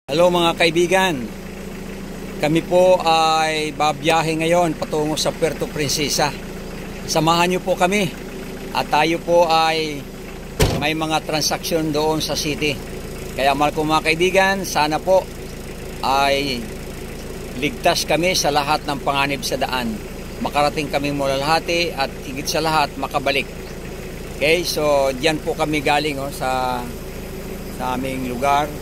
Hello mga kaibigan, kami po ay babiyahe ngayon patungo sa Puerto Princesa. Samahan niyo po kami at tayo po ay may mga transaksyon doon sa city. Kaya mahal ko mga kaibigan, sana po ay ligtas kami sa lahat ng panganib sa daan. Makarating kami mulalhati at higit sa lahat makabalik. Okay, so diyan po kami galing sa aming lugar.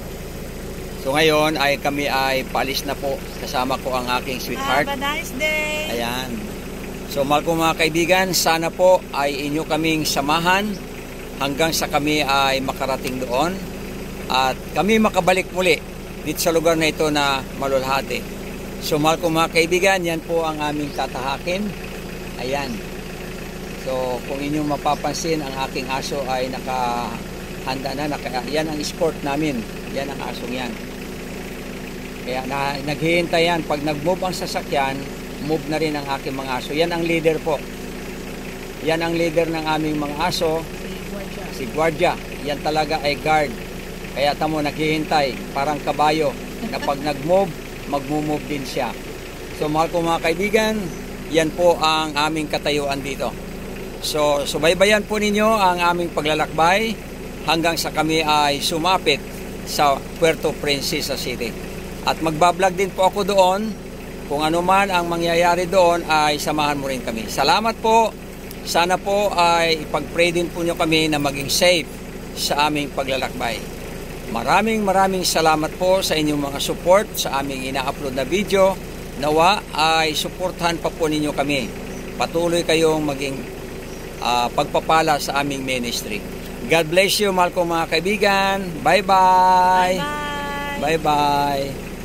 So ngayon ay kami ay paalis na po. Kasama ko ang aking sweetheart. Have a nice day. Ayan. So mahal ko mga kaibigan, sana po ay inyo kaming samahan hanggang sa kami ay makarating doon. At kami makabalik muli dito sa lugar na ito na malulhati. So mahal ko mga kaibigan, yan po ang aming tatahakin. Ayan. So kung inyong mapapansin, ang aking aso ay nakahanda na. Yan ang escort namin. Yan ang asong yan. Kaya naghihintay yan. Pag nag-move ang sasakyan, move na rin ang aking mga aso. Yan ang leader po. Yan ang leader ng aming mga aso. Si Guardia. Yan talaga ay guard. Kaya tamo naghihintay. Parang kabayo. Na pag nag-move, mag-move din siya. So mahal ko mga kaibigan, yan po ang aming katayuan dito. So subaybayan po ninyo ang aming paglalakbay hanggang sa kami ay sumapit sa Puerto Princesa City. At magbablog din po ako doon. Kung ano man ang mangyayari doon ay samahan mo rin kami. Salamat po. Sana po ay ipag-pray din po nyo kami na maging safe sa aming paglalakbay. Maraming salamat po sa inyong mga support sa aming ina-upload na video. Nawa ay suportahan pa po ninyo kami. Patuloy kayong maging pagpapala sa aming ministry. God bless you, mahal ko mga kaibigan. Bye-bye. Bye-bye. Bye-bye.